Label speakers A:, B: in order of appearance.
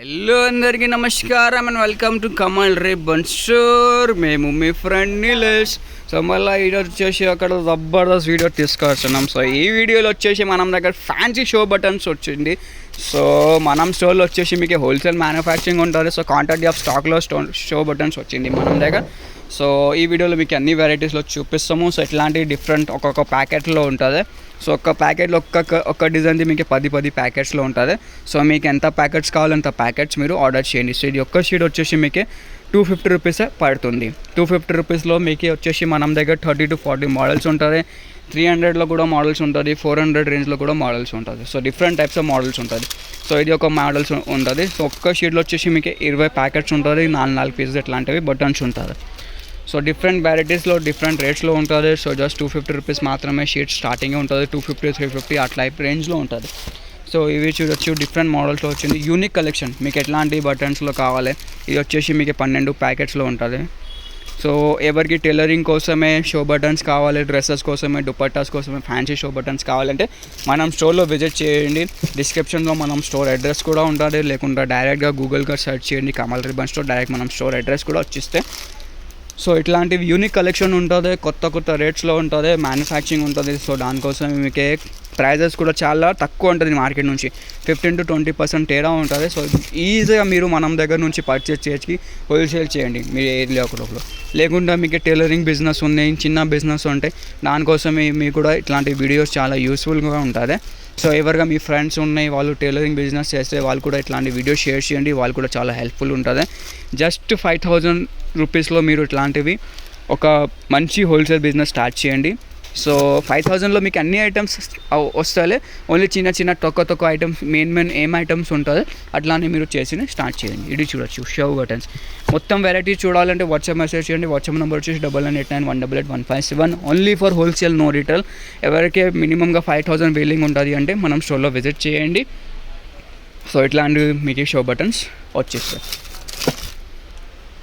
A: Hello అందరికీ నమస్కారం and welcome to Kamal ribbon store. మేము మీ ఫ్రెండ్ నీలేష్. సో మళ్ళీ ఈరోజు వచ్చేసి అక్కడ జబర్దస్త్ వీడియో తీసుకొస్తున్నాం. సో ఈ వీడియోలో వచ్చేసి మనం దగ్గర ఫ్యాన్సీ షో బటన్స్ వచ్చింది. సో మనం స్టోర్లో వచ్చేసి మీకు హోల్సేల్ మ్యానుఫ్యాక్చరింగ్ ఉంటుంది. సో క్వాంటిటీ ఆఫ్ స్టాక్లో షో బటన్స్ వచ్చింది మన దగ్గర. సో ఈ వీడియోలో మీకు అన్ని వెరైటీస్లో చూపిస్తాము. సో ఇట్లాంటి డిఫరెంట్ ఒక్కొక్క ప్యాకెట్లో ఉంటుంది. సో ఒక్క ప్యాకెట్లో ఒక్క డిజైన్ది మీకు 10 ప్యాకెట్స్లో ఉంటుంది. సో మీకు ఎంత ప్యాకెట్స్ కావాలో అంత ప్యాకెట్స్ మీరు ఆర్డర్ చేయండి. సో ఇది ఒక్క షీట్ వచ్చేసి మీకు 250 రూపీసే పడుతుంది. 250 రూపీస్లో మీకు వచ్చేసి మనం దగ్గర 30 to 40 మోడల్స్ ఉంటుంది. 300లో కూడా మోడల్స్ ఉంటుంది, 400 రేంజ్లో కూడా మోడల్స్ ఉంటుంది. So different types of models ఉంటుంది. సో ఇది ఒక మోడల్స్ ఉంటుంది. సో ఒక్క షీట్లో వచ్చేసి మీకు 20 ప్యాకెట్స్ ఉంటుంది, 4 పీసెస్ ఇట్లాంటివి బటన్స్ ఉంటుంది. సో డిఫరెంట్ వెరైటీస్లో డిఫరెంట్ రేట్స్లో ఉంటుంది. సో జస్ట్ 250 రూపీస్ మాత్రమే షీట్ స్టార్టింగ్ ఉంటుంది. 250, 350 అట్లా రేంజ్లో ఉంటుంది. సో ఇవి చూడొచ్చు డిఫరెంట్ మోడల్స్లో వచ్చింది. యూనిక్ కలెక్షన్ మీకు ఎట్లాంటి బటన్స్లో కావాలి. ఇది వచ్చేసి మీకు 12 ప్యాకెట్స్లో ఉంటుంది. సో ఎవరికి టైలరింగ్ కోసమే షో బటన్స్ కావాలి, డ్రెస్సెస్ కోసమే, దుపట్టాస్ కోసమే ఫ్యాన్సీ షో బటన్స్ కావాలంటే మనం స్టోర్లో విజిట్ చేయండి. డిస్క్రిప్షన్లో మనం స్టోర్ అడ్రస్ కూడా ఉంటుంది. లేకుండా డైరెక్ట్గా గూగుల్గా సెర్చ్ చేయండి కమల్ రిబ్బన్ స్టోర్. డైరెక్ట్ మనం స్టోర్ అడ్రస్ కూడా వచ్చిస్తే. సో ఇట్లాంటివి యూనిక్ కలెక్షన్ ఉంటుంది, కొత్త రేట్స్లో ఉంటుంది, మ్యానుఫ్యాక్చరింగ్ ఉంటుంది. సో దానికోసం మీకు ప్రైజెస్ కూడా చాలా తక్కువ ఉంటుంది మార్కెట్ నుంచి. 15 to 20% తేడా ఉంటుంది. సో ఈజీగా మీరు మనం దగ్గర నుంచి పర్చేస్ చేసి హోల్సేల్ చేయండి మీ ఏరియాలో. లేకుండా మీకు టైలరింగ్ బిజినెస్ ఉన్నాయి, చిన్న బిజినెస్ ఉంటాయి, దానికోసమే మీకు కూడా ఇట్లాంటి వీడియోస్ చాలా యూస్ఫుల్గా ఉంటుంది. సో ఎవరిగా మీ ఫ్రెండ్స్ ఉన్నాయి వాళ్ళు టైలరింగ్ బిజినెస్ చేస్తే వాళ్ళు కూడా ఇట్లాంటి వీడియో షేర్ చేయండి, వాళ్ళు కూడా చాలా హెల్ప్ఫుల్ ఉంటుంది. జస్ట్ 5000 రూపీస్లో మీరు ఇట్లాంటివి ఒక మంచి హోల్సేల్ బిజినెస్ స్టార్ట్ చేయండి. సో 5000లో మీకు అన్ని ఐటమ్స్ వస్తాయి. ఓన్లీ చిన్న తొక్క ఐటమ్స్ మెయిన్ ఏం ఐటమ్స్ ఉంటుందో అట్లానే మీరు చేసి స్టార్ట్ చేయండి. ఇది చూడొచ్చు షో బటన్స్. మొత్తం వెరైటీ చూడాలంటే వాట్సాప్ మెసేజ్ చేయండి. వాట్సాప్ నెంబర్ వచ్చేసి 9989188157. Only for wholesale, no retail. ఎవరికే మినిమంగా 5000 బిల్లింగ్ ఉంటుంది అంటే మనం స్టోర్లో విజిట్ చేయండి. సో ఇట్లాంటివి మీకు షో బటన్స్ వచ్చేస్తాయి.